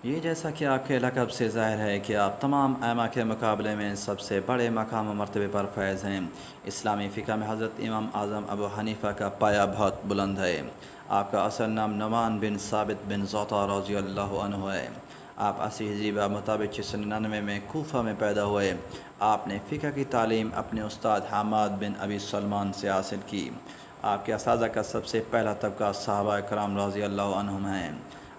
یہ جیسا کہ آپ کے لقب سے ظاہر ہے کہ آپ تمام ائمہ کے مقابلے میں سب سے بڑے مقام و مرتبے پر فیض ہیں۔ اسلامی فقہ میں حضرت امام اعظم ابو حنیفہ کا پایہ بہت بلند ہے۔ آپ کا اصل نام نعمان بن ثابت بن زوطا رضی اللہ عنہ ہے۔ آپ 80 ہجری مطابق 699 میں کوفہ میں پیدا ہوئے۔ آپ نے فقہ کی تعلیم اپنے استاد حماد بن ابی سلمان سے حاصل کی۔ آپ کے اساتذہ کا سب سے پہلا طبقہ صحابہ کرام رضی اللہ عنہم ہیں۔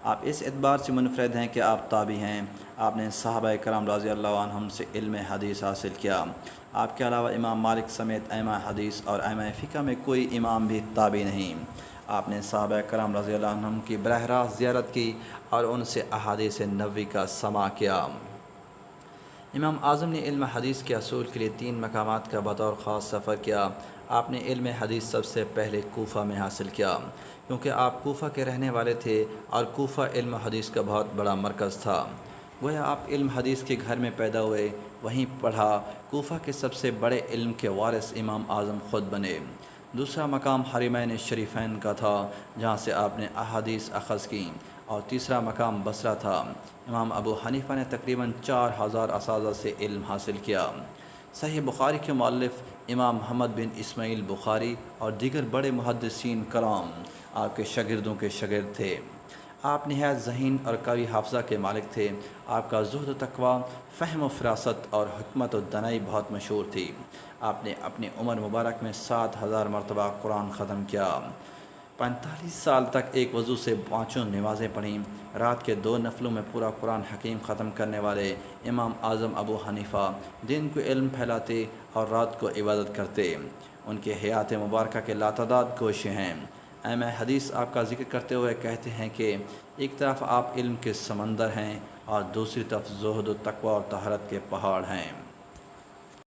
آپ اس اعتبار سے منفرد ہیں کہ آپ تابعی ہیں۔ آپ نے صحابہ کرام رضی اللہ عنہم سے علم حدیث حاصل کیا۔ آپ کے علاوہ امام مالک سمیت ائمہ حدیث اور ائمہ فقہ میں کوئی امام بھی تابعی نہیں۔ آپ نے صحابہ کرام رضی اللہ عنہم کی براہ راست زیارت کی اور ان سے احادیث نبوی کا سماع کیا۔ امام اعظم نے علم حدیث کے حصول کے لیے 3 مقامات کا بطور خاص سفر کیا۔ آپ نے علم حدیث سب سے پہلے کوفہ میں حاصل کیا، کیونکہ آپ کوفہ کے رہنے والے تھے اور کوفہ علم حدیث کا بہت بڑا مرکز تھا۔ گویا آپ علم حدیث کے گھر میں پیدا ہوئے، وہیں پڑھا۔ کوفہ کے سب سے بڑے علم کے وارث امام اعظم خود بنے۔ دوسرا مقام حرمین شریفین کا تھا، جہاں سے آپ نے احادیث اخذ کیں، اور تیسرا مقام بصرہ تھا۔ امام ابو حنیفہ نے تقریباً 4000 اساتذہ سے علم حاصل کیا۔ صحیح بخاری کے مؤلف امام محمد بن اسماعیل بخاری اور دیگر بڑے محدثین کرام آپ کے شاگردوں کے شاگرد تھے۔ آپ نہایت ذہین اور قوی حافظہ کے مالک تھے۔ آپ کا زہد و تقوی، فہم و فراست اور حکمت و دانائی بہت مشہور تھی۔ آپ نے اپنی عمر مبارک میں 7000 مرتبہ قرآن ختم کیا۔ 45 سال تک ایک وضو سے 5 نمازیں پڑھیں۔ رات کے 2 نفلوں میں پورا قرآن حکیم ختم کرنے والے امام اعظم ابو حنیفہ دن کو علم پھیلاتے اور رات کو عبادت کرتے۔ ان کے حیات مبارکہ کے لاتعداد گوشے ہیں۔ ائمہ حدیث آپ کا ذکر کرتے ہوئے کہتے ہیں کہ ایک طرف آپ علم کے سمندر ہیں اور دوسری طرف زہد و تقوی اور طہارت کے پہاڑ ہیں۔